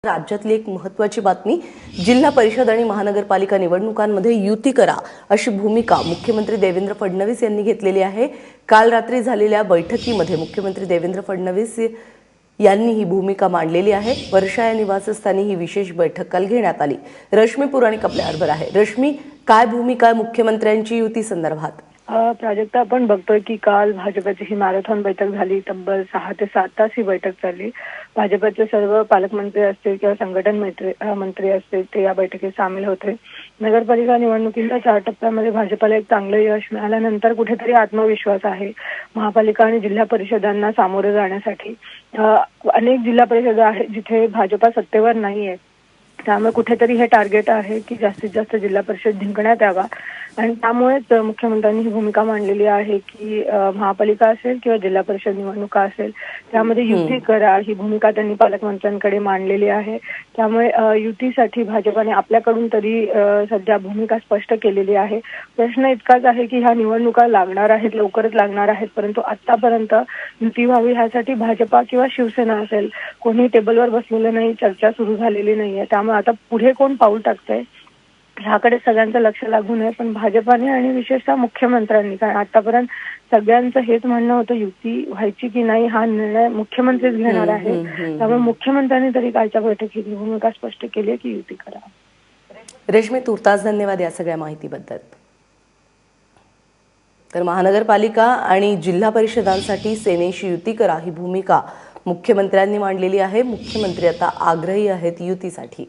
राज्यातली एक महत्त्वाची बातमी, जिल्हा परिषद आणि महानगरपालिका निवडणुकांमध्ये युती करा अशी भूमिका मुख्यमंत्री देवेंद्र फडणवीस यांनी घेतलेली आहे। काल रात्री झालेल्या बैठकीमध्ये मुख्यमंत्री देवेंद्र फडणवीस यांनी ही भूमिका मांडलेली आहे। वर्षा या निवासस्थानी ही विशेष बैठक काल घेण्यात आली। रश्मी पुराणिक आपल्याबरोबर आहे। रश्मी, काय भूमिका आहे मुख्यमंत्र्यांची युती संदर्भात? प्राजक्ता, आपण बघतोय की काल भाजपची ही मॅरेथॉन बैठक झाली। तब्बल 6 ते 7 तास ही बैठक चालली। भाजपचे सर्व पालकमंत्री असतील किंवा संघटन मंत्री असतील ते या बैठकीत सामील होते। नगरपालिका निवडणुकीच्या 4 टप्प्यामध्ये भाजपला एक चांगलं यश मिळाल्यानंतर कुठेतरी आत्मविश्वास आहे महापालिका आणि जिल्हा परिषदांना सामोरे जाण्यासाठी। अनेक जिल्हा परिषदा आहेत जिथे भाजपा सत्तेवर नाहीये, त्यामुळे कुठेतरी हे टार्गेट आहे की जास्तीत जास्त जिल्हा परिषद जिंकण्यात यावा आणि त्यामुळेच मुख्यमंत्र्यांनी ही भूमिका मांडलेली आहे की महापालिका असेल किंवा जिल्हा परिषद निवडणुका असेल त्यामध्ये युती करा, ही भूमिका त्यांनी पालकमंत्र्यांकडे मांडलेली आहे। त्यामुळे युतीसाठी भाजपाने आपल्याकडून तरी सध्या भूमिका स्पष्ट केलेली आहे। प्रश्न इतकाच आहे की ह्या निवडणुका लागणार आहेत, लवकरच लागणार आहेत, परंतु आतापर्यंत युती व्हावी ह्यासाठी भाजपा किंवा शिवसेना असेल कोणी टेबलवर बसलेलं नाही, चर्चा सुरू झालेली नाहीये। त्यामुळे आता पुढे कोण पाऊल टाकतंय ह्याकडे सगळ्यांचं लक्ष लागून आहे। पण भाजपाने आणि विशेषतः मुख्यमंत्र्यांनी, कारण आतापर्यंत सगळ्यांचं हेच म्हणणं होतं युती व्हायची की नाही हा निर्णय मुख्यमंत्रीच घेणार आहे। त्यामुळे मुख्यमंत्र्यांनी तरी कालच्या बैठकीत भूमिका स्पष्ट केली की युती करा। रेश्मी, तुर्तास धन्यवाद या सगळ्या माहितीबद्दल। तर महानगरपालिका आणि जिल्हा परिषदांसाठी सेनेशी युती करा ही भूमिका मुख्यमंत्र्यांनी मांडलेली आहे। मुख्यमंत्री आता आग्रही आहेत युतीसाठी।